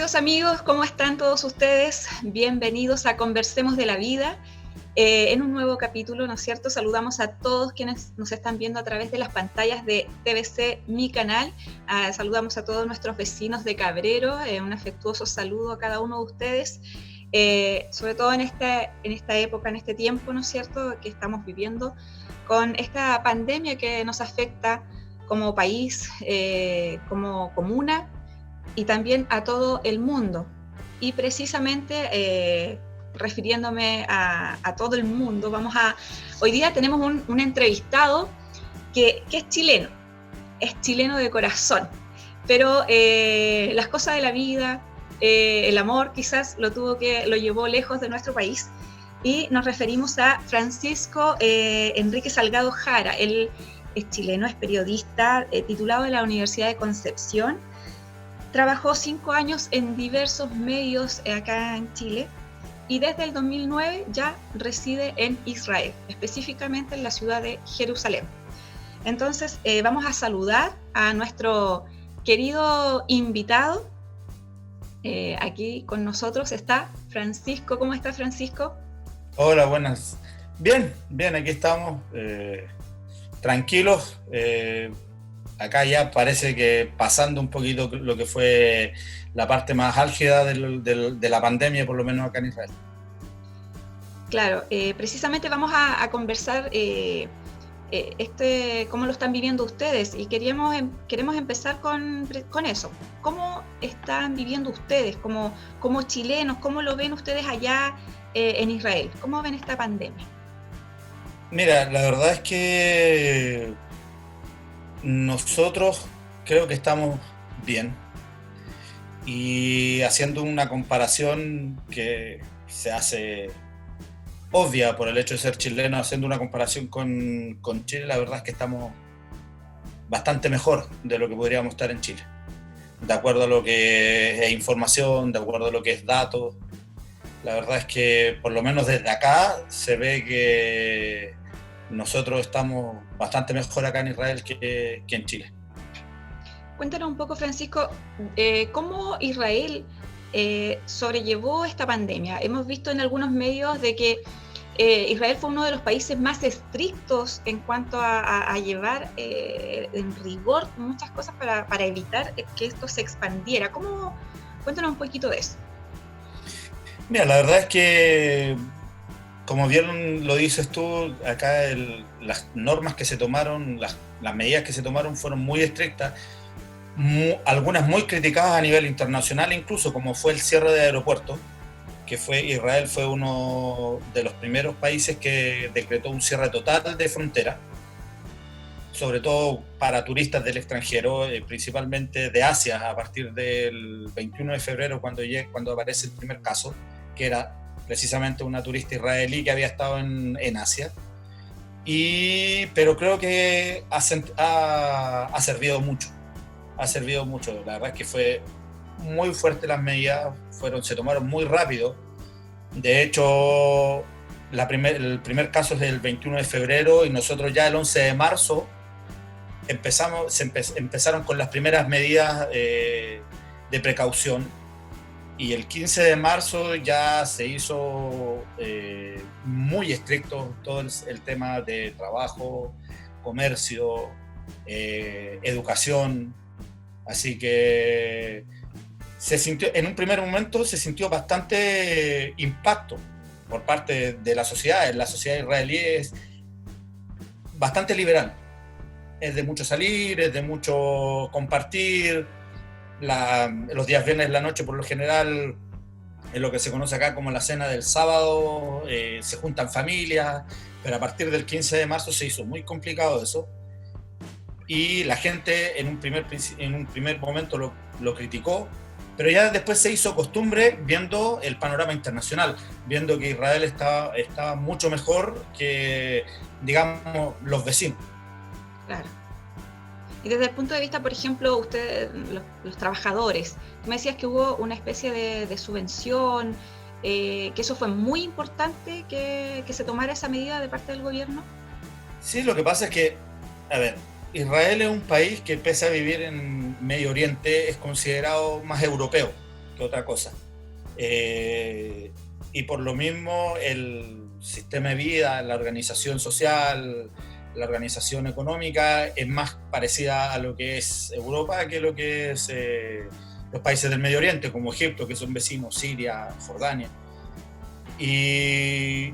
Queridos amigos, ¿cómo están todos ustedes? Bienvenidos a Conversemos de la Vida, en un nuevo capítulo, ¿no es cierto? Saludamos a todos quienes nos están viendo a través de las pantallas de TVC Mi Canal. Saludamos a todos nuestros vecinos de Cabrero, un afectuoso saludo a cada uno de ustedes, sobre todo en esta época, en este tiempo, ¿no es cierto?, que estamos viviendo con esta pandemia que nos afecta como país, como comuna, y también a todo el mundo. Y precisamente refiriéndome a todo el mundo, hoy día tenemos un entrevistado que es chileno de corazón, pero las cosas de la vida, el amor quizás lo llevó lejos de nuestro país, y nos referimos a Francisco Enrique Salgado Jara. Él es chileno, es periodista, titulado de la Universidad de Concepción. Trabajó 5 años en diversos medios acá en Chile y desde el 2009 ya reside en Israel, específicamente en la ciudad de Jerusalén. Entonces vamos a saludar a nuestro querido invitado. Aquí con nosotros está Francisco. ¿Cómo está, Francisco? Hola, buenas. Bien, aquí estamos, tranquilos. Acá ya parece que pasando un poquito lo que fue la parte más álgida de la pandemia, por lo menos acá en Israel. Claro, precisamente vamos a conversar cómo lo están viviendo ustedes, y queremos empezar con eso. ¿Cómo están viviendo ustedes como chilenos? ¿Cómo lo ven ustedes allá en Israel? ¿Cómo ven esta pandemia? Mira, la verdad es que nosotros creo que estamos bien, y haciendo una comparación que se hace obvia por el hecho de ser chileno, haciendo una comparación con Chile, la verdad es que estamos bastante mejor de lo que podríamos estar en Chile, de acuerdo a lo que es información, de acuerdo a lo que es datos. La verdad es que por lo menos desde acá se ve que nosotros estamos bastante mejor acá en Israel que en Chile. Cuéntanos un poco, Francisco, cómo Israel sobrellevó esta pandemia. Hemos visto en algunos medios de que Israel fue uno de los países más estrictos en cuanto a llevar en rigor muchas cosas para evitar que esto se expandiera. Cuéntanos un poquito de eso. Mira, la verdad es que, como bien lo dices tú, acá las normas que se tomaron, las medidas que se tomaron fueron muy estrictas, algunas muy criticadas a nivel internacional, incluso como fue el cierre de aeropuertos, que Israel fue uno de los primeros países que decretó un cierre total de frontera, sobre todo para turistas del extranjero, principalmente de Asia, a partir del 21 de febrero, cuando aparece el primer caso, que era precisamente una turista israelí que había estado en Asia. Pero creo que ha servido mucho. La verdad es que fue muy fuerte las medidas, se tomaron muy rápido. De hecho, el primer caso es el 21 de febrero y nosotros ya el 11 de marzo empezaron con las primeras medidas de precaución, y el 15 de marzo ya se hizo muy estricto todo el tema de trabajo, comercio, educación. Así que en un primer momento se sintió bastante impacto por parte de la sociedad. La sociedad israelí es bastante liberal, es de mucho salir, es de mucho compartir. Los días viernes en la noche, por lo general, es lo que se conoce acá como la cena del sábado, se juntan familias, pero a partir del 15 de marzo se hizo muy complicado eso, y la gente en un primer momento lo criticó, pero ya después se hizo costumbre, viendo el panorama internacional, viendo que Israel estaba mucho mejor que, digamos, los vecinos. Claro. Y desde el punto de vista, por ejemplo, ustedes, los trabajadores, tú me decías que hubo una especie de subvención, que eso fue muy importante que se tomara esa medida de parte del gobierno. Sí, lo que pasa es que, a ver, Israel es un país que, pese a vivir en Medio Oriente, es considerado más europeo que otra cosa. Y por lo mismo el sistema de vida, la organización social, la organización económica es más parecida a lo que es Europa que lo que es los países del Medio Oriente, como Egipto, que son vecinos, Siria, Jordania. Y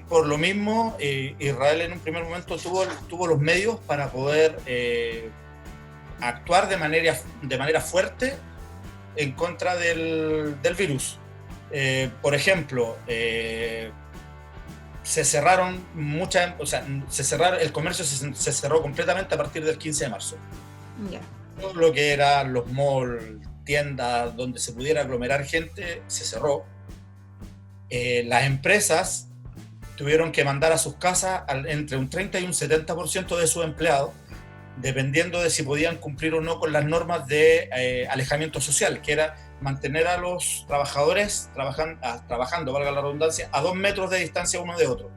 por lo mismo Israel en un primer momento tuvo los medios para poder actuar de manera fuerte en contra del virus. Por ejemplo, el comercio se cerró completamente a partir del 15 de marzo. Yeah. Todo lo que era los malls, tiendas donde se pudiera aglomerar gente, se cerró. Las empresas tuvieron que mandar a sus casas entre un 30 y un 70% de sus empleados, dependiendo de si podían cumplir o no con las normas de alejamiento social, que era mantener a los trabajadores trabajando, valga la redundancia, a 2 metros de distancia uno de otro.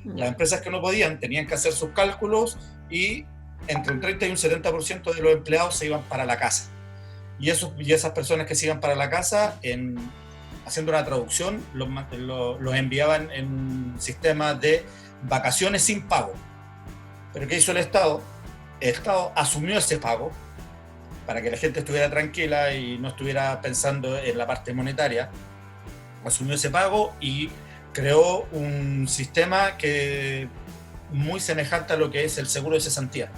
Las empresas que no podían tenían que hacer sus cálculos y entre un 30 y un 70% de los empleados se iban para la casa. Y esas personas que se iban para la casa, haciendo una traducción, los enviaban en un sistema de vacaciones sin pago. ¿Pero qué hizo el Estado? El Estado asumió ese pago para que la gente estuviera tranquila y no estuviera pensando en la parte monetaria. Asumió ese pago y creó un sistema que muy semejante a lo que es el seguro de cesantía.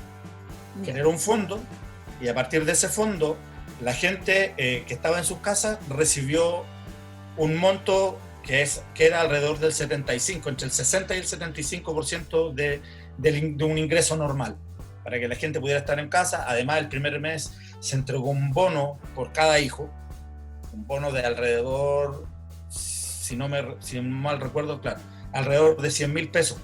Generó un fondo y a partir de ese fondo la gente que estaba en sus casas recibió un monto que era alrededor del 75, entre el 60 y el 75% de un ingreso normal, para que la gente pudiera estar en casa. Además, el primer mes se entregó un bono por cada hijo, un bono de alrededor, si no mal recuerdo, claro, alrededor de 100.000 pesos.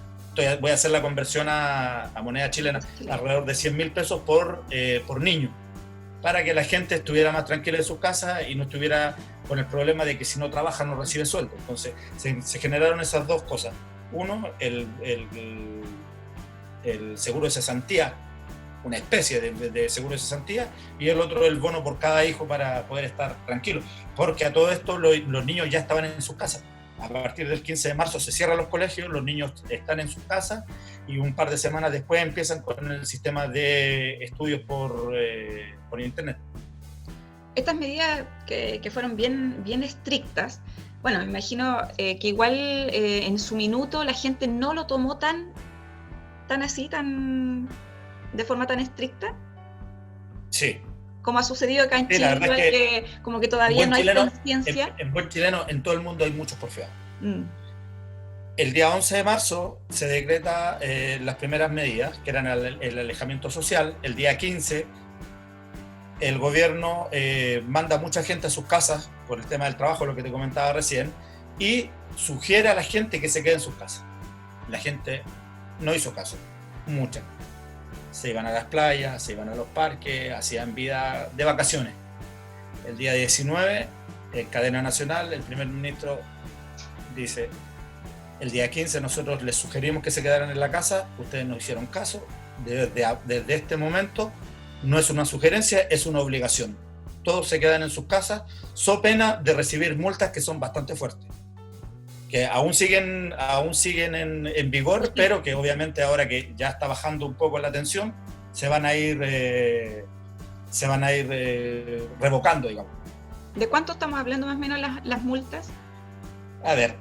Voy a hacer la conversión a moneda chilena, alrededor de 100.000 pesos por niño, para que la gente estuviera más tranquila en sus casas y no estuviera con el problema de que si no trabaja no recibe sueldo. Entonces se generaron esas dos cosas. Uno, el seguro de cesantía, una especie de seguro de cesantía, y el otro, el bono por cada hijo para poder estar tranquilo. Porque a todo esto los niños ya estaban en sus casas. A partir del 15 de marzo se cierran los colegios, los niños están en sus casas y un par de semanas después empiezan con el sistema de estudios por internet. Estas medidas que fueron bien estrictas, bueno, me imagino que igual en su minuto la gente no lo tomó tan de forma tan estricta. Sí. Como ha sucedido acá en Chile, igual que como que todavía no hay conciencia. En buen chileno, en todo el mundo hay muchos porfiados. El día 11 de marzo se decreta las primeras medidas, que eran el alejamiento social. El día 15, el gobierno manda a mucha gente a sus casas por el tema del trabajo, lo que te comentaba recién, y sugiere a la gente que se quede en sus casas. La gente no hizo caso, mucha. Se iban a las playas, se iban a los parques, hacían vida de vacaciones. El día 19, en cadena nacional, el primer ministro dice: el día 15 nosotros les sugerimos que se quedaran en la casa, ustedes no hicieron caso, desde este momento no es una sugerencia, es una obligación. Todos se quedan en sus casas, so pena de recibir multas que son bastante fuertes, que aún siguen en vigor, pero que obviamente ahora que ya está bajando un poco la tensión, se van a ir revocando, digamos. ¿De cuánto estamos hablando más o menos las multas? A ver,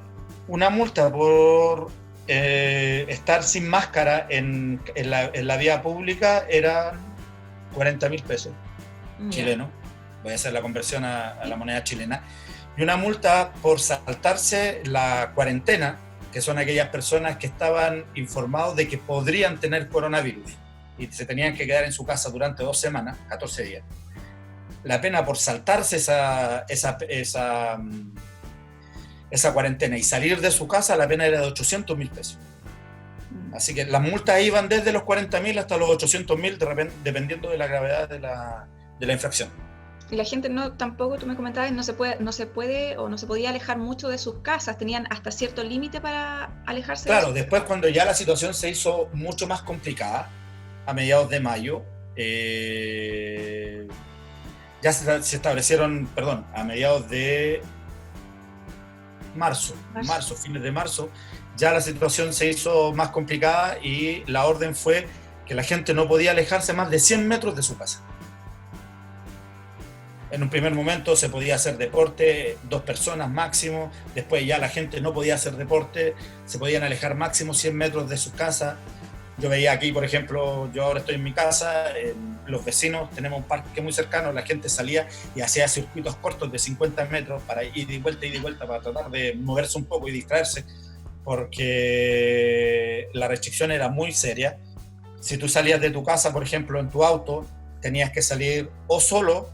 una multa por estar sin máscara en la vía pública eran 40.000 pesos chilenos. Voy a hacer la conversión a la moneda chilena. Y una multa por saltarse la cuarentena, que son aquellas personas que estaban informados de que podrían tener coronavirus y se tenían que quedar en su casa durante 2 semanas, 14 días. La pena por saltarse esa cuarentena y salir de su casa, la pena era de 800.000 pesos. Así que las multas iban desde los 40.000 hasta los 800.000, dependiendo de la gravedad de la infracción. Y la gente tampoco, tú me comentabas, no se puede o no se podía alejar mucho de sus casas, tenían hasta cierto límite para alejarse. Claro, después cuando ya la situación se hizo mucho más complicada, a mediados de mayo, ya se establecieron, perdón, a mediados de marzo, fines de marzo, ya la situación se hizo más complicada y la orden fue que la gente no podía alejarse más de 100 metros de su casa. En un primer momento se podía hacer deporte, 2 personas máximo, después ya la gente no podía hacer deporte, se podían alejar máximo 100 metros de su casa. Yo veía aquí, por ejemplo, yo ahora estoy en mi casa, los vecinos, tenemos un parque muy cercano, la gente salía y hacía circuitos cortos de 50 metros para ir y de vuelta, para tratar de moverse un poco y distraerse, porque la restricción era muy seria. Si tú salías de tu casa, por ejemplo, en tu auto, tenías que salir o solo,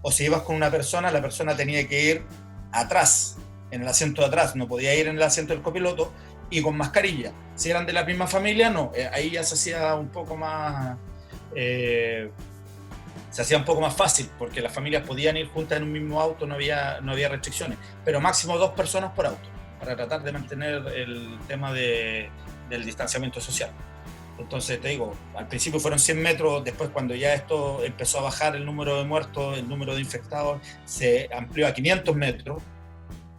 o si ibas con una persona, la persona tenía que ir atrás, en el asiento de atrás, no podía ir en el asiento del copiloto, y con mascarilla. Si eran de la misma familia, no, ahí ya se hacía un poco más fácil, porque las familias podían ir juntas en un mismo auto, no había restricciones, pero máximo 2 personas por auto, para tratar de mantener el tema del distanciamiento social. Entonces te digo, al principio fueron 100 metros, después cuando ya esto empezó a bajar el número de muertos, el número de infectados, se amplió a 500 metros,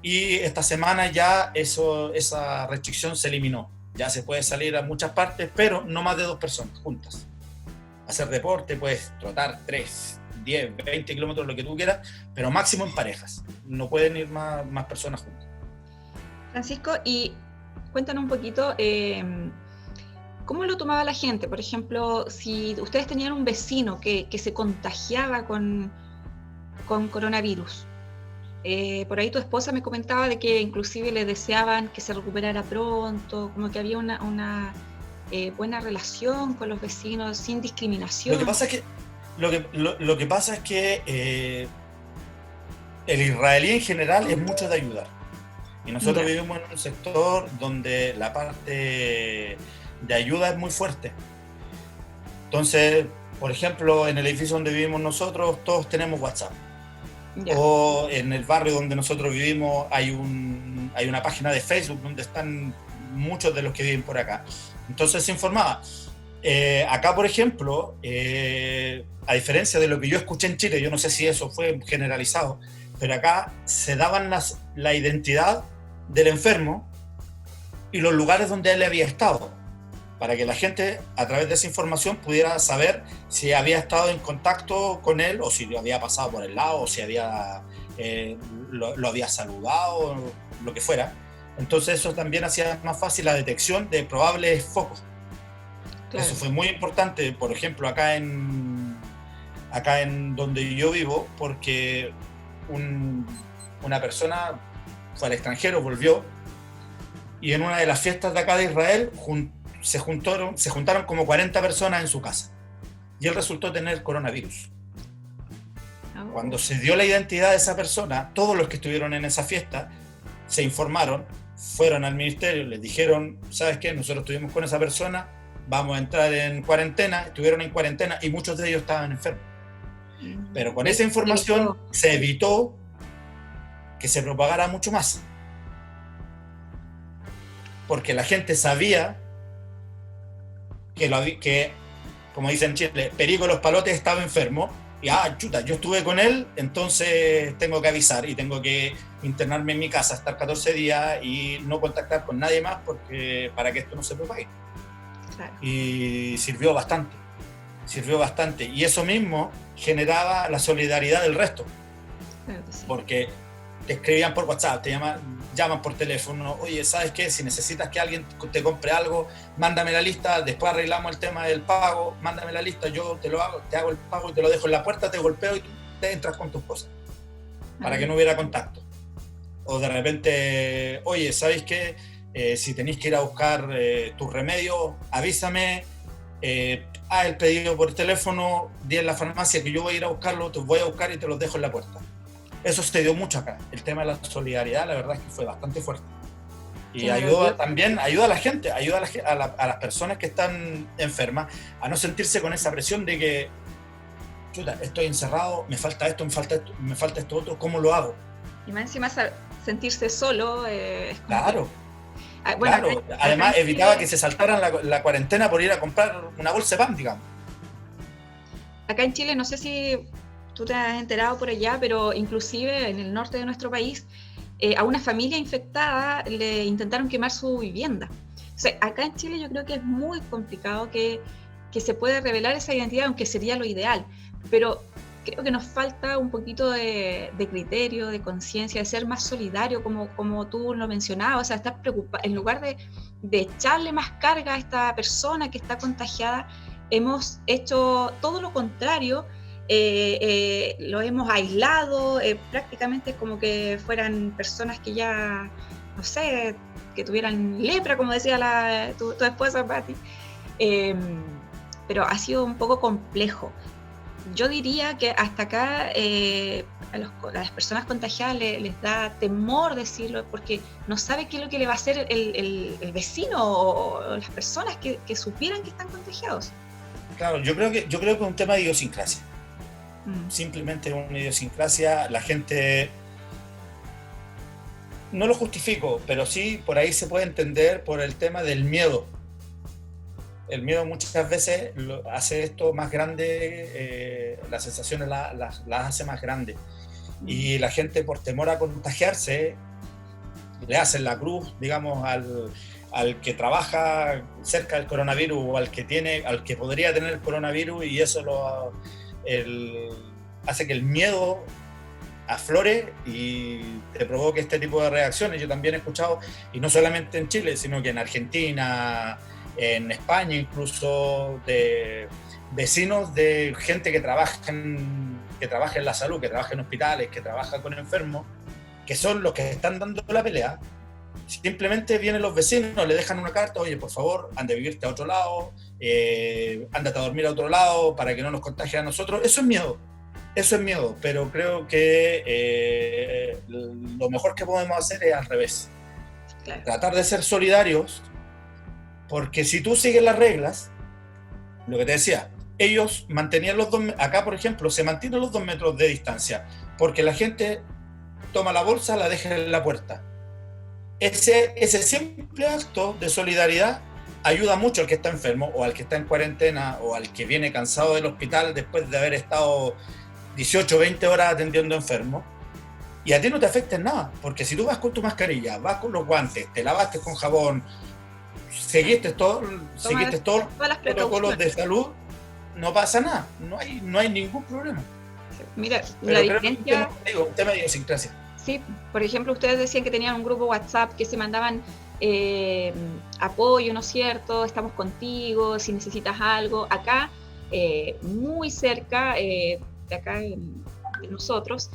y esta semana ya esa restricción se eliminó. Ya se puede salir a muchas partes, pero no más de 2 personas juntas. Hacer deporte, puedes trotar 3, 10, 20 kilómetros, lo que tú quieras, pero máximo en parejas. No pueden ir más personas juntas. Francisco, y cuéntanos un poquito, ¿cómo lo tomaba la gente? Por ejemplo, si ustedes tenían un vecino que se contagiaba con coronavirus. Por ahí tu esposa me comentaba de que inclusive le deseaban que se recuperara pronto, como que había una buena relación con los vecinos, sin discriminación. Lo que pasa es que el israelí en general es mucho de ayudar. Y nosotros vivimos en un sector donde la parte de ayuda es muy fuerte. Entonces, por ejemplo, en el edificio donde vivimos nosotros, todos tenemos WhatsApp. O en el barrio donde nosotros vivimos hay una página de Facebook donde están muchos de los que viven por acá. Entonces se informaba. Acá, por ejemplo, a diferencia de lo que yo escuché en Chile, yo no sé si eso fue generalizado, pero acá se daban la identidad del enfermo y los lugares donde él había estado, para que la gente a través de esa información pudiera saber si había estado en contacto con él o si lo había pasado por el lado o si lo había saludado, lo que fuera. Entonces eso también hacía más fácil la detección de probables focos. Claro. Eso fue muy importante, por ejemplo, acá en donde yo vivo, porque una persona fue al extranjero, volvió, y en una de las fiestas de acá de Israel se juntaron como 40 personas en su casa y él resultó tener coronavirus. Cuando se dio la identidad de esa persona, todos los que estuvieron en esa fiesta se informaron, fueron al ministerio, les dijeron, ¿sabes qué? Nosotros estuvimos con esa persona, vamos a entrar en cuarentena. Estuvieron en cuarentena y muchos de ellos estaban enfermos. Pero con esa información se evitó que se propagara mucho más, porque la gente sabía que, como dicen en Chile, Perico Los Palotes estaba enfermo, y chuta, yo estuve con él, entonces tengo que avisar y tengo que internarme en mi casa, estar 14 días y no contactar con nadie más para que esto no se propague. Claro. Y sirvió bastante, y eso mismo generaba la solidaridad del resto. Claro que sí. Porque te escribían por WhatsApp, te llaman por teléfono, oye, ¿sabes qué? Si necesitas que alguien te compre algo, mándame la lista, después arreglamos el tema del pago, mándame la lista, yo te hago el pago y te lo dejo en la puerta, te golpeo y tú te entras con tus cosas, para que no hubiera contacto. O de repente, oye, ¿sabes qué? Si tenéis que ir a buscar tus remedios, avísame, haz el pedido por teléfono, di en la farmacia que yo voy a ir a buscarlo, te voy a buscar y te los dejo en la puerta. Eso se dio mucho acá. El tema de la solidaridad, la verdad es que fue bastante fuerte. Y ayuda a la gente, ayuda a las personas que están enfermas a no sentirse con esa presión de que, chuta, estoy encerrado, me falta esto, me falta esto otro, ¿cómo lo hago? Y más encima sentirse solo. Claro. Bueno, claro. Además, evitaba que se saltaran la cuarentena por ir a comprar una bolsa de pan, digamos. Acá en Chile, no sé si tú te has enterado por allá, pero inclusive en el norte de nuestro país, a una familia infectada le intentaron quemar su vivienda. O sea, acá en Chile yo creo que es muy complicado que se pueda revelar esa identidad, aunque sería lo ideal, pero creo que nos falta un poquito de criterio, de conciencia, de ser más solidario, como tú lo mencionabas, o sea, estar preocupado, en lugar de echarle más carga a esta persona que está contagiada, hemos hecho todo lo contrario. Lo hemos aislado, prácticamente como que fueran personas que ya, no sé, que tuvieran lepra, como decía tu esposa, Patti. Pero ha sido un poco complejo. Yo diría que hasta acá a las personas contagiadas les da temor decirlo, porque no sabe qué es lo que le va a hacer el vecino o las personas que supieran que están contagiados. Claro, yo creo que es un tema de idiosincrasia. Simplemente una idiosincrasia. La gente, no lo justifico, pero sí por ahí se puede entender por el tema del miedo. El miedo muchas veces hace esto más grande, las sensaciones las hace más grandes. Y la gente, por temor a contagiarse, le hacen la cruz, digamos, al que trabaja cerca del coronavirus o al que podría tener el coronavirus, y eso hace que el miedo aflore y te provoque este tipo de reacciones. Yo también he escuchado, y no solamente en Chile, sino que en Argentina, en España, incluso de vecinos de gente que trabaja en la salud, que trabaja en hospitales, que trabaja con enfermos, que son los que están dando la pelea. Simplemente vienen los vecinos, le dejan una carta: oye, por favor, anda a vivirte a otro lado, ándate a dormir a otro lado para que no nos contagien a nosotros. Eso es miedo, pero creo que lo mejor que podemos hacer es al revés. Claro. Tratar de ser solidarios, porque si tú sigues las reglas, lo que te decía, ellos mantenían acá por ejemplo, se mantienen los 2 metros de distancia, porque la gente toma la bolsa, la deja en la puerta. Ese simple acto de solidaridad ayuda mucho al que está enfermo, o al que está en cuarentena, o al que viene cansado del hospital después de haber estado 18 o 20 horas atendiendo enfermos. Y a ti no te afecta en nada, porque si tú vas con tu mascarilla, vas con los guantes, te lavaste con jabón, seguiste todos los protocolos de salud, no pasa nada, no hay ningún problema. Mira, pero la diferencia... un tema de idiosincrasia. Sí, por ejemplo, ustedes decían que tenían un grupo WhatsApp que se mandaban apoyo, ¿no es cierto? Estamos contigo, si necesitas algo. Acá, muy cerca de acá de nosotros,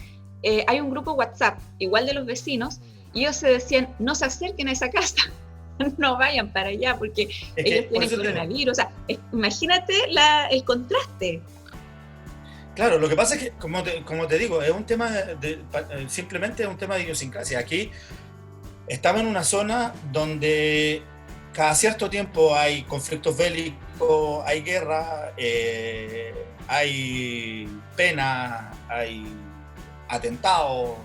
hay un grupo WhatsApp, igual de los vecinos, y ellos se decían: no se acerquen a esa casa, no vayan para allá, porque ellos tienen coronavirus. O sea, imagínate el contraste. Claro, lo que pasa es que, como te digo, es un tema simplemente es un tema de idiosincrasia. Aquí estamos en una zona donde cada cierto tiempo hay conflictos bélicos, hay guerra, hay pena, hay atentados,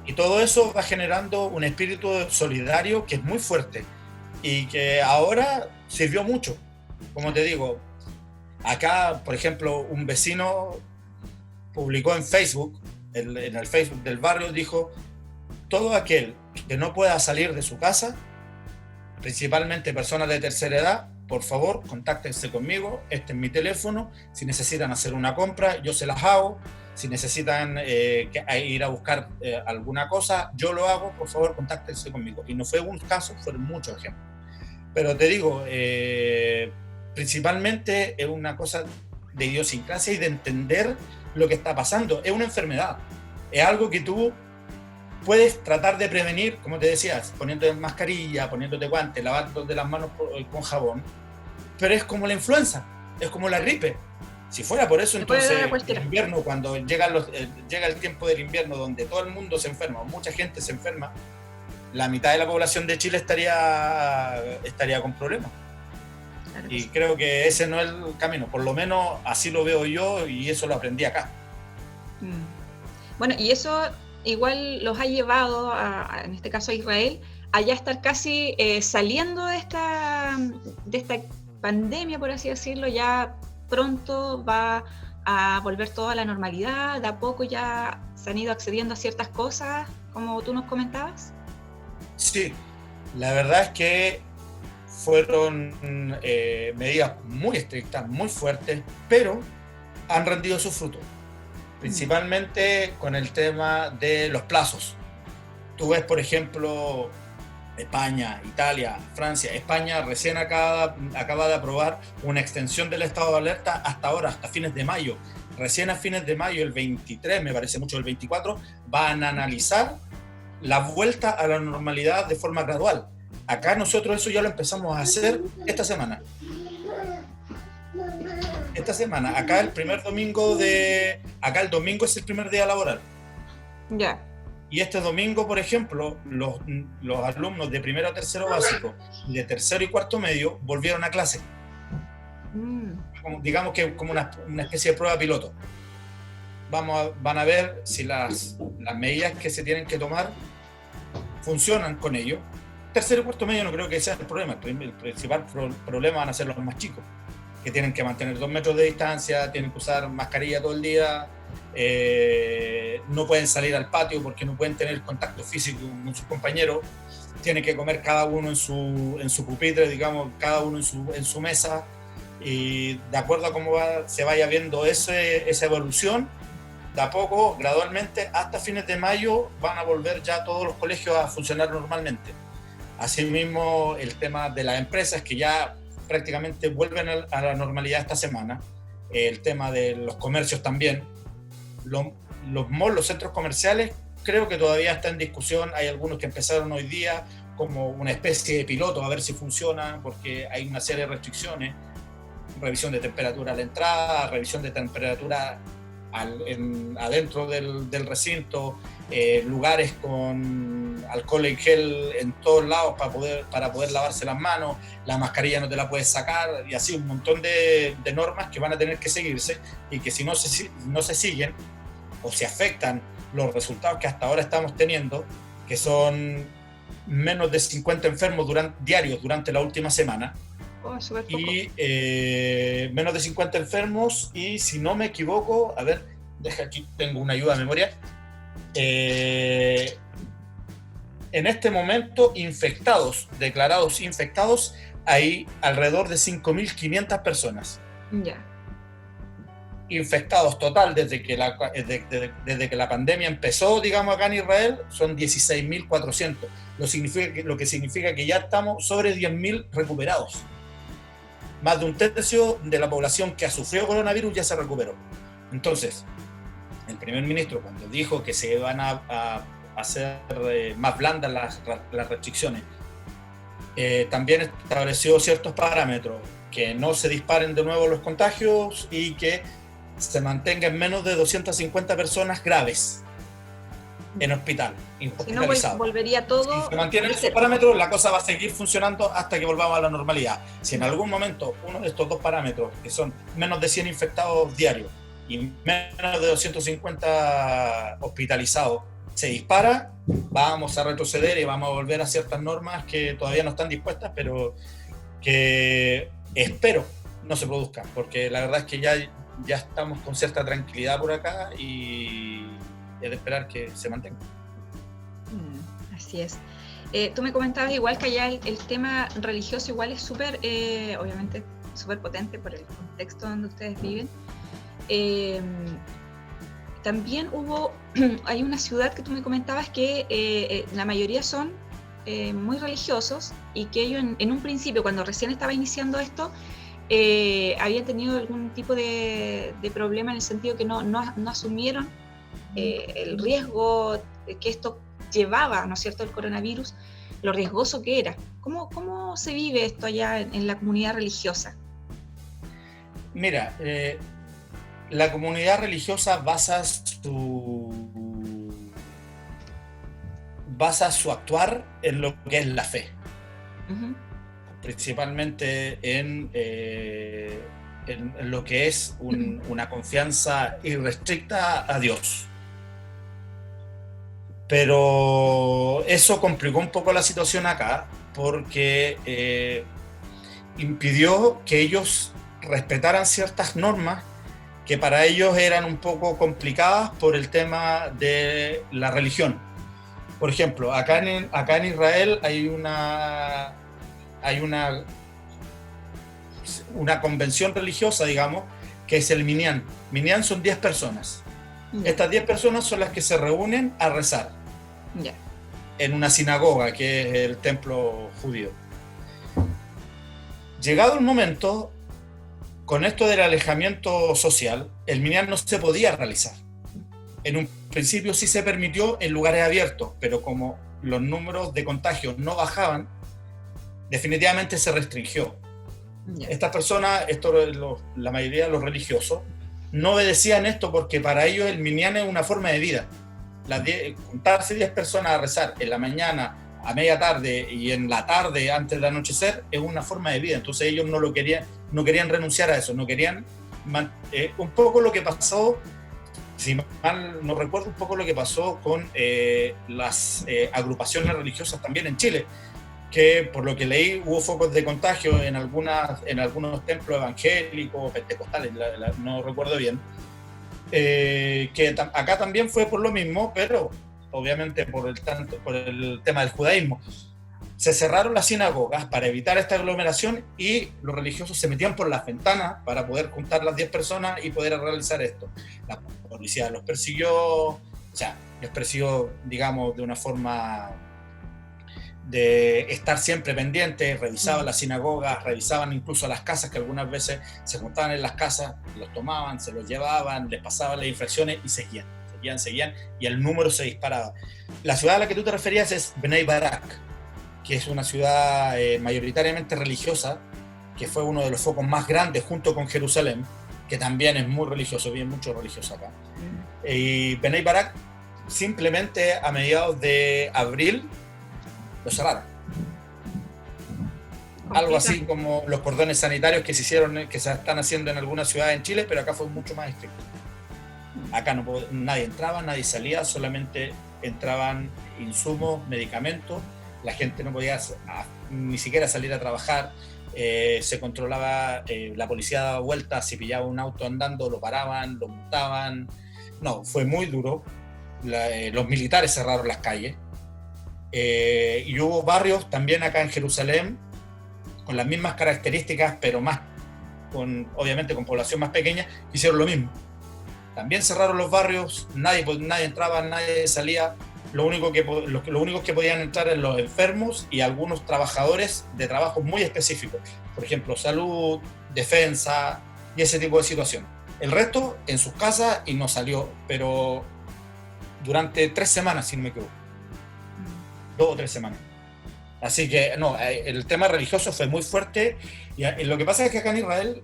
y todo eso va generando un espíritu solidario que es muy fuerte y que ahora sirvió mucho. Como te digo, acá, por ejemplo, un vecino publicó en Facebook, en el Facebook del barrio, dijo: todo aquel que no pueda salir de su casa, principalmente personas de tercera edad, por favor, contáctense conmigo, este es mi teléfono, si necesitan hacer una compra, yo se las hago, si necesitan ir a buscar alguna cosa, yo lo hago, por favor, contáctense conmigo. Y no fue un caso, fueron muchos ejemplos. Pero te digo, principalmente es una cosa de idiosincrasia y de entender lo que está pasando. Es una enfermedad, es algo que tú puedes tratar de prevenir, como te decías, poniéndote mascarilla, poniéndote guantes, lavándote las manos con jabón, pero es como la influenza, es como la gripe. Si fuera por eso, entonces el invierno, cuando llega el tiempo del invierno donde todo el mundo se enferma, mucha gente se enferma, la mitad de la población de Chile estaría con problemas. Claro. Y creo que ese no es el camino, por lo menos así lo veo yo, y eso lo aprendí acá. Bueno, y eso igual los ha llevado, en este caso a Israel, a ya estar casi saliendo de esta pandemia, por así decirlo. Ya pronto va a volver todo a la normalidad? ¿De a poco ya se han ido accediendo a ciertas cosas, como tú nos comentabas? Sí, la verdad es que fueron medidas muy estrictas, muy fuertes, pero han rendido sus frutos, principalmente con el tema de los plazos. Tú ves, por ejemplo, España, Italia, Francia. España recién acaba de aprobar una extensión del estado de alerta hasta ahora, hasta fines de mayo. Recién a fines de mayo, el 23, me parece mucho, el 24, van a analizar la vuelta a la normalidad de forma gradual. Acá nosotros eso ya lo empezamos a hacer esta semana. Acá el primer domingo acá el domingo es el primer día laboral. Ya. Y este domingo, por ejemplo, los alumnos de primero a tercero básico y de tercero y cuarto medio volvieron a clase. Digamos que como una especie de prueba piloto. Van a ver si las medidas que se tienen que tomar funcionan con ello. Tercero y cuarto medio no creo que sea el problema. El principal problema van a ser los más chicos, que tienen que mantener 2 metros de distancia, tienen que usar mascarilla todo el día, no pueden salir al patio porque no pueden tener contacto físico con sus compañeros, tienen que comer cada uno en su pupitre, digamos, cada uno en su mesa, y de acuerdo a cómo se vaya viendo esa evolución, de a poco, gradualmente, hasta fines de mayo van a volver ya todos los colegios a funcionar normalmente. Asimismo, el tema de las empresas que ya prácticamente vuelven a la normalidad esta semana, el tema de los comercios también, los malls, los centros comerciales, creo que todavía está en discusión. Hay algunos que empezaron hoy día como una especie de piloto a ver si funciona, porque hay una serie de restricciones: revisión de temperatura a la entrada, revisión de temperatura adentro del recinto, lugares con alcohol en gel en todos lados para poder lavarse las manos, la mascarilla no te la puedes sacar, y así un montón de normas que van a tener que seguirse, y que si no se siguen o se afectan los resultados que hasta ahora estamos teniendo, que son menos de 50 enfermos diarios durante la última semana, y menos de 50 enfermos, y si no me equivoco, a ver, aquí tengo una ayuda de memoria, en este momento declarados infectados, hay alrededor de 5.500 personas. Ya. Infectados total desde que la pandemia empezó, digamos, acá en Israel, son 16.400, lo que significa que ya estamos sobre 10.000 recuperados. Más de un tercio de la población que ha sufrido coronavirus ya se recuperó. Entonces, el primer ministro, cuando dijo que se van a hacer más blandas las restricciones, también estableció ciertos parámetros: que no se disparen de nuevo los contagios y que se mantengan menos de 250 personas graves en hospital, hospitalizados. Si no, volvería todo. Si se mantienen esos parámetros, la cosa va a seguir funcionando hasta que volvamos a la normalidad. Si en algún momento uno de estos dos parámetros, que son menos de 100 infectados diarios y menos de 250 hospitalizados, se dispara, vamos a retroceder y vamos a volver a ciertas normas que todavía no están dispuestas, pero que espero no se produzcan, porque la verdad es que ya estamos con cierta tranquilidad por acá, y es de esperar que se mantenga. Así es. Tú me comentabas igual que allá el tema religioso igual es súper, obviamente, súper potente por el contexto donde ustedes viven. También hay una ciudad que tú me comentabas que la mayoría son muy religiosos, y que ellos en un principio, cuando recién estaba iniciando esto, habían tenido algún tipo de problema, en el sentido que no asumieron el riesgo que esto llevaba, ¿no es cierto?, el coronavirus, lo riesgoso que era. ¿Cómo se vive esto allá en la comunidad religiosa? Mira, la comunidad religiosa basa su actuar en lo que es la fe. Uh-huh. Principalmente en lo que es una confianza irrestricta a Dios. Pero eso complicó un poco la situación acá, porque impidió que ellos respetaran ciertas normas que para ellos eran un poco complicadas por el tema de la religión. Por ejemplo, acá en Israel hay una convención religiosa, digamos, que es el Minyan. Minyan son 10 personas. Estas 10 personas son las que se reúnen a rezar en una sinagoga, que es el templo judío. Llegado el momento, con esto del alejamiento social, el Minyan no se podía realizar. En un principio sí se permitió en lugares abiertos, pero como los números de contagios no bajaban, definitivamente se restringió. Estas personas, la mayoría de los religiosos, no obedecían esto porque para ellos el Minyan es una forma de vida. Juntarse 10 personas a rezar en la mañana, a media tarde y en la tarde antes del anochecer es una forma de vida. Entonces ellos no querían renunciar a eso, no querían un poco lo que pasó, si mal no recuerdo, un poco lo que pasó con las agrupaciones religiosas también en Chile, que por lo que leí hubo focos de contagio en algunos templos evangélicos, pentecostales, no recuerdo bien, que acá también fue por lo mismo, pero obviamente por el tema del judaísmo. Se cerraron las sinagogas para evitar esta aglomeración y los religiosos se metían por las ventanas para poder juntar las 10 personas y poder realizar esto. La policía los persiguió, digamos, de una forma de estar siempre pendientes, revisaban las sinagogas, revisaban incluso las casas, que algunas veces se juntaban en las casas, los tomaban, se los llevaban, les pasaban las infracciones y seguían, y el número se disparaba. La ciudad a la que tú te referías es Bnei Barak, que es una ciudad mayoritariamente religiosa, que fue uno de los focos más grandes junto con Jerusalén, que también es muy religioso, bien mucho religioso acá. Y Bnei Barak, simplemente a mediados de abril, lo cerraron. Algo así como los cordones sanitarios que se están haciendo en algunas ciudades en Chile, pero acá fue mucho más estricto. Acá nadie entraba, nadie salía, solamente entraban insumos, medicamentos, la gente no podía ni siquiera salir a trabajar, se controlaba, la policía daba vueltas, si pillaba un auto andando lo paraban, lo multaban. No, fue muy duro. Los militares cerraron las calles. Y hubo barrios también acá en Jerusalén con las mismas características, pero obviamente con población más pequeña, que hicieron lo mismo. También cerraron los barrios, nadie entraba, nadie salía. Los únicos que podían entrar eran los enfermos y algunos trabajadores de trabajos muy específicos, por ejemplo, salud, defensa y ese tipo de situaciones. El resto en sus casas y no salió, pero durante 3 semanas, si no me equivoco. 2 o 3 semanas. Así que no, el tema religioso fue muy fuerte y lo que pasa es que acá en Israel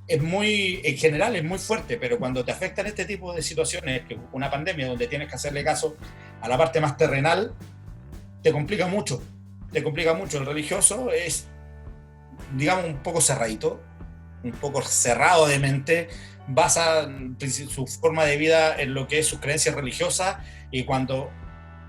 en general es muy fuerte, pero cuando te afectan este tipo de situaciones, que una pandemia donde tienes que hacerle caso a la parte más terrenal, te complica mucho. El religioso es, digamos, un poco cerradito, un poco cerrado de mente, basa su forma de vida en lo que es sus creencias religiosas, y cuando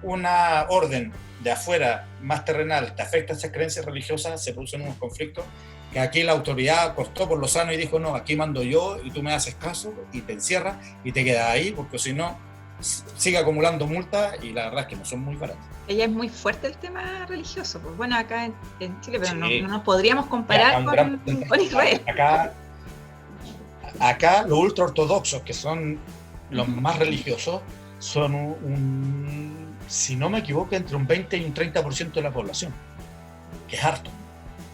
una orden de afuera más terrenal te afecta a esas creencias religiosas, se producen unos conflictos que aquí la autoridad cortó por lo sano y dijo: no, aquí mando yo y tú me haces caso, y te encierras y te quedas ahí, porque si no sigue acumulando multas, y la verdad es que no son muy baratas. Ella es muy fuerte el tema religioso, pues bueno, acá en Chile, pero sí, no nos podríamos comparar con Israel. Acá los ultraortodoxos, que son los más religiosos, son si no me equivoco, entre un 20 y un 30% de la población, que es harto.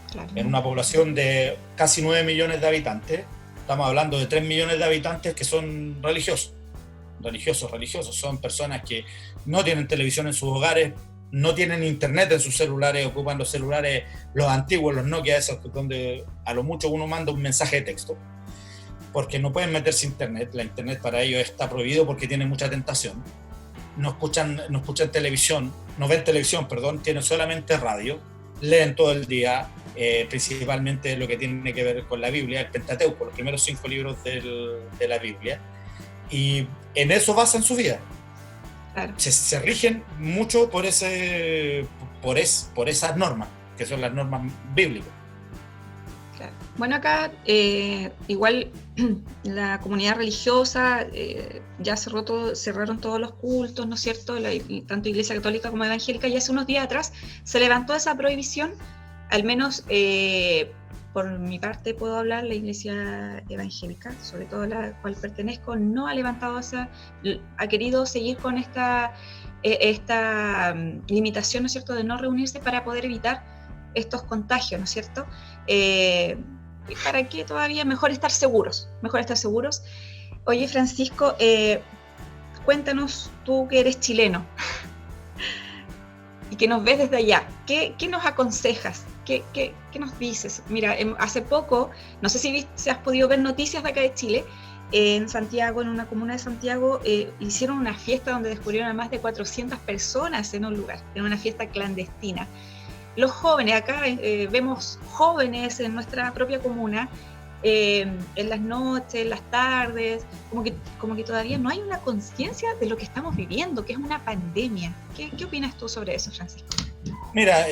Claro. En una población de casi 9 millones de habitantes, estamos hablando de 3 millones de habitantes que son religiosos. Son personas que no tienen televisión en sus hogares, no tienen internet en sus celulares, ocupan los celulares, los antiguos, los Nokia, esos donde a lo mucho uno manda un mensaje de texto, porque no pueden meterse internet. La internet para ellos está prohibido porque tiene mucha tentación. No escuchan televisión, no ven televisión, tienen solamente radio, leen todo el día, principalmente lo que tiene que ver con la Biblia, el Pentateuco, los primeros 5 libros de la Biblia, y en eso basan su vida. Claro. Se rigen mucho por esas normas, que son las normas bíblicas. Claro. Bueno, acá igual la comunidad religiosa ya cerraron todos los cultos, ¿no es cierto? Tanto Iglesia Católica como Evangélica, y hace unos días atrás se levantó esa prohibición, al menos por mi parte puedo hablar, la Iglesia Evangélica, sobre todo la cual pertenezco, no ha levantado ha querido seguir con esta limitación, ¿no es cierto?, de no reunirse para poder evitar estos contagios, ¿no es cierto? ¿Para qué todavía? Mejor estar seguros. Oye, Francisco, cuéntanos, tú que eres chileno y que nos ves desde allá, ¿qué nos aconsejas? ¿Qué nos dices? Mira, hace poco, no sé si has podido ver noticias de acá de Chile, en Santiago, en una comuna de Santiago, hicieron una fiesta donde descubrieron a más de 400 personas en un lugar, en una fiesta clandestina. Los jóvenes, acá vemos jóvenes en nuestra propia comuna, en las noches, en las tardes, como que todavía no hay una conciencia de lo que estamos viviendo, que es una pandemia. ¿Qué opinas tú sobre eso, Francisco? Mira,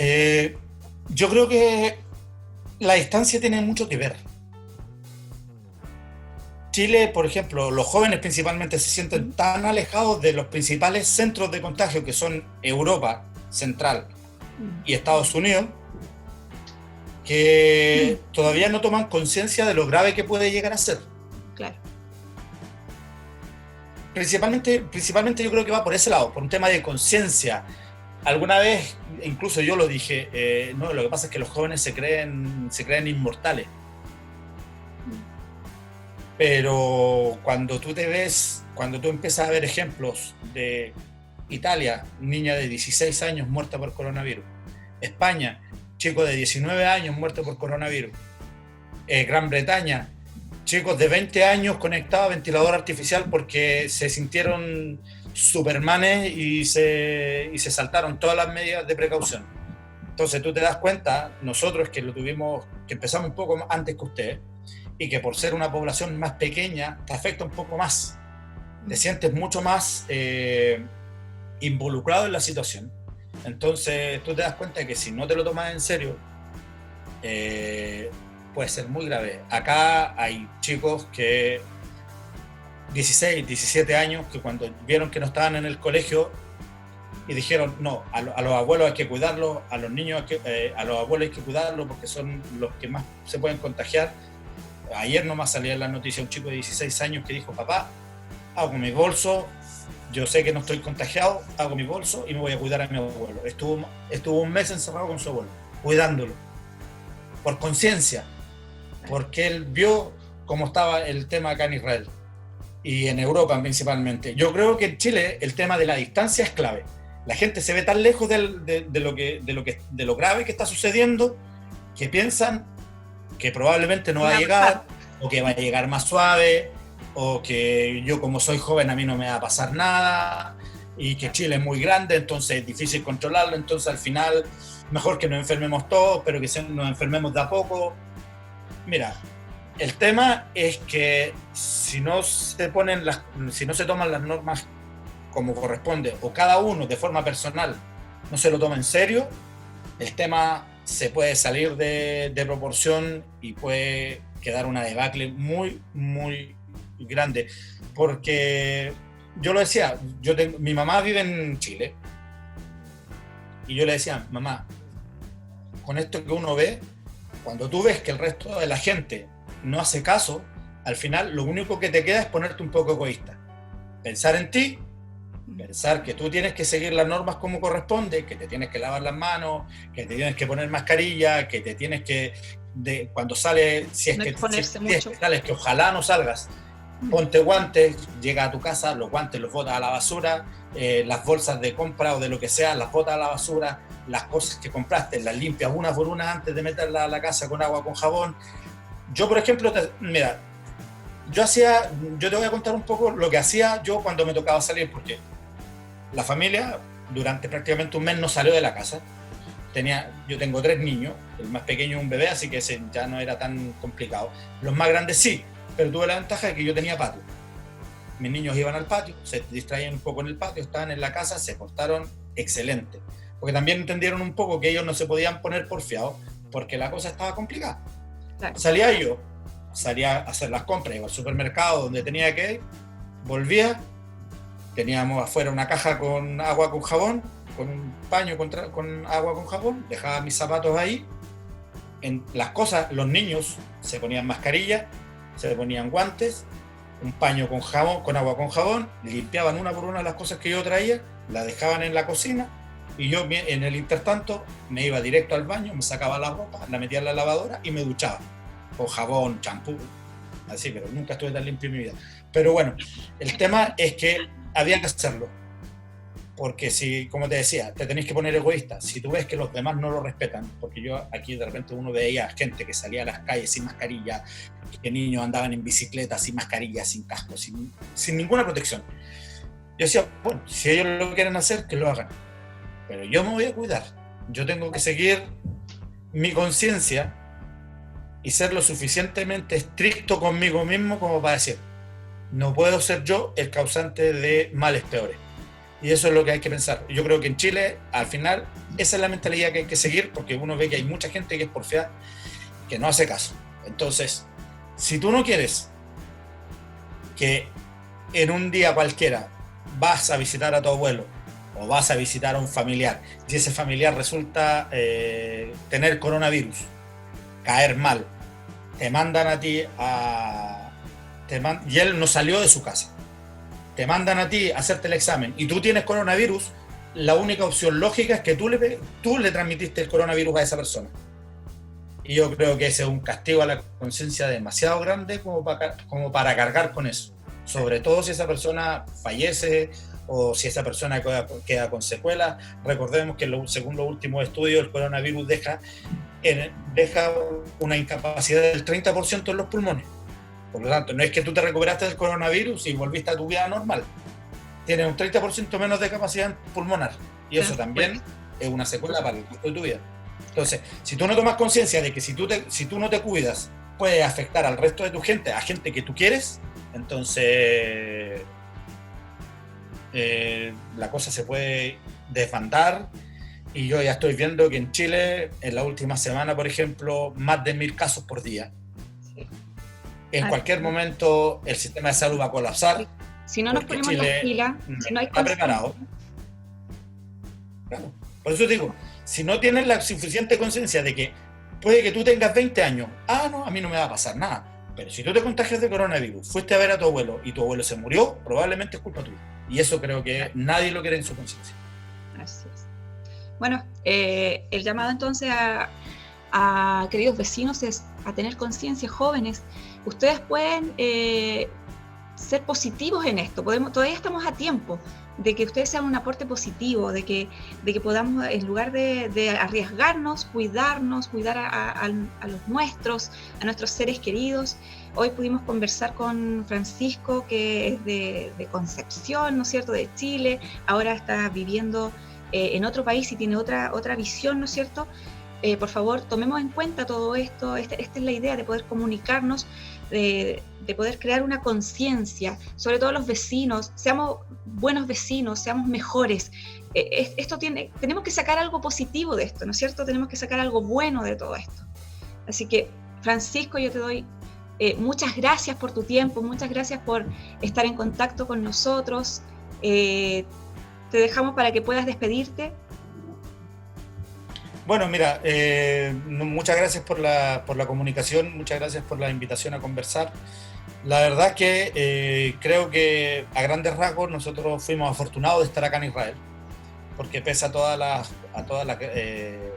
yo creo que la distancia tiene mucho que ver. Chile, por ejemplo, los jóvenes principalmente se sienten tan alejados de los principales centros de contagio, que son Europa Central y Estados Unidos, que todavía no toman conciencia de lo grave que puede llegar a ser. Claro. Principalmente yo creo que va por ese lado, por un tema de conciencia. Alguna vez, incluso yo lo dije, no, lo que pasa es que los jóvenes se creen inmortales. Pero cuando tú empiezas a ver ejemplos de Italia, niña de 16 años muerta por coronavirus. España, chico de 19 años muerto por coronavirus. Gran Bretaña, chicos de 20 años conectados a ventilador artificial porque se sintieron supermanes y se saltaron todas las medidas de precaución. Entonces tú te das cuenta, nosotros que empezamos un poco antes que ustedes, y que por ser una población más pequeña te afecta un poco más, te sientes mucho más involucrado en la situación. Entonces tú te das cuenta de que si no te lo tomas en serio, puede ser muy grave. Acá hay chicos que 16, 17 años que cuando vieron que no estaban en el colegio y dijeron, no, a los abuelos hay que cuidarlos, a los niños a los abuelos hay que cuidarlos porque son los que más se pueden contagiar. Ayer nomás salía en la noticia un chico de 16 años que dijo, papá, hago mi bolso, yo sé que no estoy contagiado, hago mi bolso y me voy a cuidar a mi abuelo. Estuvo un mes encerrado con su abuelo, cuidándolo, por conciencia, porque él vio cómo estaba el tema acá en Israel y en Europa principalmente. Yo creo que en Chile el tema de la distancia es clave. La gente se ve tan lejos de lo grave que está sucediendo que piensan que probablemente no va a llegar, o que va a llegar más suave, o que yo como soy joven a mí no me va a pasar nada, y que Chile es muy grande, entonces es difícil controlarlo, entonces al final mejor que nos enfermemos todos, pero que nos enfermemos de a poco. Mira, el tema es que si no se toman las normas como corresponde, o cada uno de forma personal no se lo toma en serio, el tema se puede salir de proporción y puede quedar una debacle muy, muy grande. Porque yo lo decía, mi mamá vive en Chile y yo le decía, mamá, con esto que uno ve, cuando tú ves que el resto de la gente no hace caso, al final lo único que te queda es ponerte un poco egoísta. Pensar en ti, pensar que tú tienes que seguir las normas como corresponde, que te tienes que lavar las manos, que te tienes que poner mascarilla, que te tienes que, cuando sales, si es que sales, que ojalá no salgas, ponte guantes, llega a tu casa, los guantes los botas a la basura, las bolsas de compra o de lo que sea, las botas a la basura, las cosas que compraste, las limpias una por una antes de meterlas a la casa con agua, con jabón. Yo, por ejemplo, mira, yo te voy a contar un poco lo que hacía yo cuando me tocaba salir, porque la familia durante prácticamente un mes no salió de la casa. Yo tengo 3 niños, el más pequeño es un bebé, así que ese ya no era tan complicado. Los más grandes sí, pero tuve la ventaja de que yo tenía patio. Mis niños iban al patio, se distraían un poco en el patio, estaban en la casa, se portaron excelente. Porque también entendieron un poco que ellos no se podían poner porfiados porque la cosa estaba complicada. Claro. Salía a hacer las compras, iba al supermercado donde tenía que ir, volvía, teníamos afuera una caja con agua con jabón, con un paño con agua con jabón, dejaba mis zapatos ahí, en las cosas, los niños se ponían mascarilla, se ponían guantes, un paño con jabón, con agua con jabón, limpiaban una por una las cosas que yo traía, las dejaban en la cocina y yo en el intertanto me iba directo al baño, me sacaba la ropa, la metía en la lavadora y me duchaba con jabón, champú, así, pero nunca estuve tan limpio en mi vida. Pero bueno, el tema es que había que hacerlo, porque si, como te decía, te tenés que poner egoísta, si tú ves que los demás no lo respetan, porque yo aquí de repente uno veía gente que salía a las calles sin mascarilla, que niños andaban en bicicleta sin mascarilla, sin casco, sin ninguna protección. Yo decía, bueno, si ellos lo quieren hacer, que lo hagan, pero yo me voy a cuidar, yo tengo que seguir mi conciencia y ser lo suficientemente estricto conmigo mismo como para decir, no puedo ser yo el causante de males peores. Y eso es lo que hay que pensar. Yo creo que en Chile, al final, esa es la mentalidad que hay que seguir, porque uno ve que hay mucha gente que es porfiada, que no hace caso. Entonces, si tú no quieres que en un día cualquiera vas a visitar a tu abuelo o vas a visitar a un familiar, y ese familiar resulta tener coronavirus, caer mal, te mandan a ti y él no salió de su casa, te mandan a ti a hacerte el examen y tú tienes coronavirus, la única opción lógica es que tú le transmitiste el coronavirus a esa persona. Y yo creo que ese es un castigo a la conciencia demasiado grande como para cargar con eso. Sobre todo si esa persona fallece o si esa persona queda con secuelas. Recordemos que según los últimos estudios el coronavirus deja una incapacidad del 30% en los pulmones. Por lo tanto, no es que tú te recuperaste del coronavirus y volviste a tu vida normal. Tienes un 30% menos de capacidad pulmonar. Y eso también es una secuela para el resto de tu vida. Entonces, si tú no tomas conciencia de que si tú no te cuidas, puede afectar al resto de tu gente, a gente que tú quieres, entonces la cosa se puede desbandar. Y yo ya estoy viendo que en Chile, en la última semana, por ejemplo, más de 1000 casos por día. En cualquier momento el sistema de salud va a colapsar. Si no nos ponemos las pilas, si no hay está preparado. Claro. Por eso digo, si no tienes la suficiente conciencia de que puede que tú tengas 20 años, no, a mí no me va a pasar nada. Pero si tú te contagias de coronavirus, fuiste a ver a tu abuelo y tu abuelo se murió, probablemente es culpa tuya. Y eso creo que nadie lo quiere en su conciencia. Así es. Bueno, el llamado entonces a queridos vecinos es a tener conciencia, jóvenes. Ustedes pueden ser positivos en esto, todavía estamos a tiempo de que ustedes sean un aporte positivo, de que podamos, en lugar de arriesgarnos, cuidar a los nuestros, a nuestros seres queridos. Hoy pudimos conversar con Francisco, que es de Concepción, ¿no es cierto?, de Chile, ahora está viviendo en otro país y tiene otra visión, ¿no es cierto? Por favor, tomemos en cuenta todo esto. Esta es la idea de poder comunicarnos, de poder crear una conciencia, sobre todo los vecinos. Seamos buenos vecinos, seamos mejores. Tenemos que sacar algo positivo de esto, ¿no es cierto? Tenemos que sacar algo bueno de todo esto. Así que, Francisco, yo te doy muchas gracias por tu tiempo, muchas gracias por estar en contacto con nosotros. Te dejamos para que puedas despedirte. Bueno, mira, muchas gracias por la comunicación, muchas gracias por la invitación a conversar. La verdad que creo que a grandes rasgos nosotros fuimos afortunados de estar acá en Israel, porque pese a todas las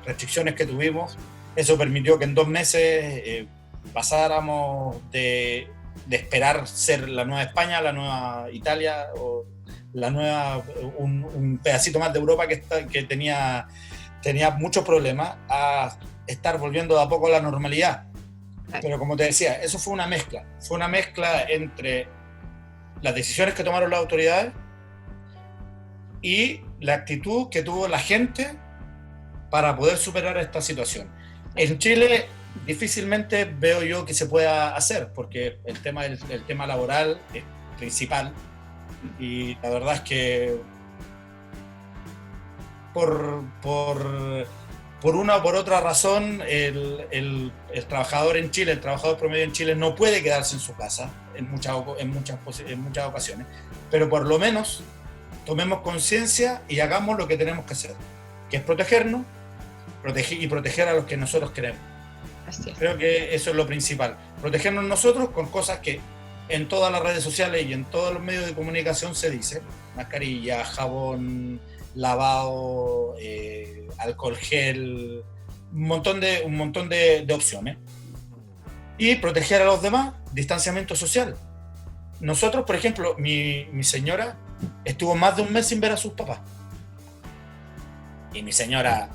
restricciones que tuvimos, eso permitió que en 2 meses pasáramos de esperar ser la nueva España, la nueva Italia, o la nueva, un pedacito más de Europa que tenía muchos problemas, a estar volviendo de a poco a la normalidad. Pero como te decía, eso fue una mezcla entre las decisiones que tomaron las autoridades y la actitud que tuvo la gente para poder superar esta situación. En Chile difícilmente veo yo que se pueda hacer, porque el tema laboral es principal, y la verdad es que por por una o por otra razón el trabajador en Chile, el trabajador promedio en Chile no puede quedarse en su casa en muchas ocasiones, pero por lo menos tomemos conciencia y hagamos lo que tenemos que hacer, que es protegernos y proteger a los que nosotros queremos. Así es. Creo que eso es lo principal, protegernos nosotros con cosas que en todas las redes sociales y en todos los medios de comunicación se dice: mascarilla, jabón, lavado, alcohol gel, un montón de opciones. Y proteger a los demás, distanciamiento social. Nosotros, por ejemplo, mi señora estuvo más de un mes sin ver a sus papás. Y mi señora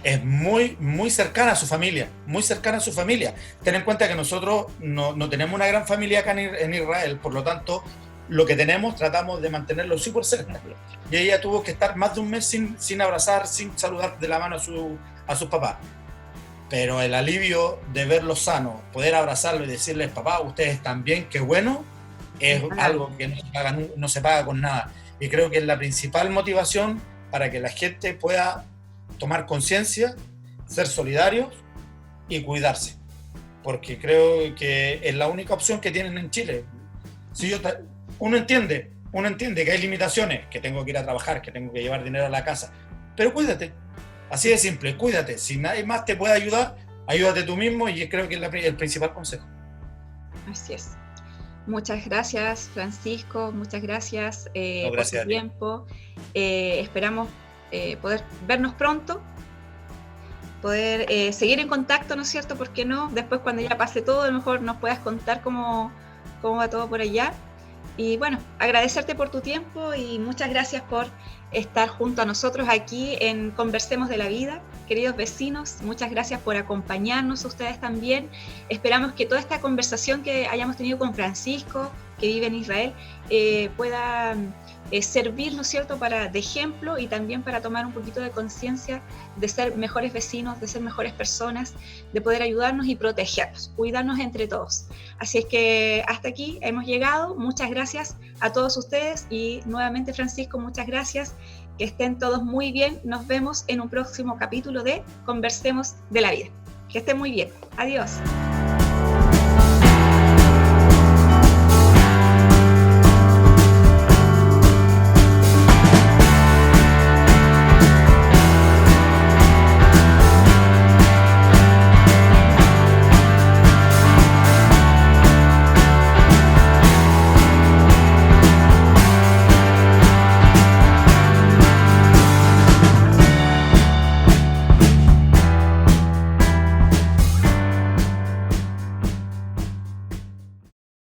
es muy, muy cercana a su familia, muy cercana a su familia. Ten en cuenta que nosotros no tenemos una gran familia acá en Israel, por lo tanto, lo que tenemos tratamos de mantenerlo súper cerca. Y ella tuvo que estar más de un mes sin abrazar, sin saludar de la mano a sus papás. Pero el alivio de verlos sanos, poder abrazarlo y decirles: papá, ustedes están bien, qué bueno, es algo que no se paga con nada. Y creo que es la principal motivación para que la gente pueda tomar conciencia, ser solidarios y cuidarse, porque creo que es la única opción que tienen en Chile. Si uno entiende que hay limitaciones, que tengo que ir a trabajar, que tengo que llevar dinero a la casa, pero cuídate, así de simple, cuídate. Si nadie más te puede ayudar, ayúdate tú mismo, y creo que es el principal consejo. Así es. Muchas gracias, Francisco, muchas gracias, por tu tiempo. Esperamos poder vernos pronto, poder seguir en contacto, ¿no es cierto? ¿Por qué no? Después, cuando ya pase todo, a lo mejor nos puedas contar cómo va todo por allá. Y bueno, agradecerte por tu tiempo y muchas gracias por estar junto a nosotros aquí en Conversemos de la Vida. Queridos vecinos, muchas gracias por acompañarnos, ustedes también. Esperamos que toda esta conversación que hayamos tenido con Francisco, que vive en Israel, pueda servir, ¿no es cierto?, de ejemplo, y también para tomar un poquito de conciencia de ser mejores vecinos, de ser mejores personas, de poder ayudarnos y protegernos, cuidarnos entre todos. Así es que hasta aquí hemos llegado. Muchas gracias a todos ustedes y nuevamente, Francisco, muchas gracias. Que estén todos muy bien. Nos vemos en un próximo capítulo de Conversemos de la Vida. Que estén muy bien. Adiós.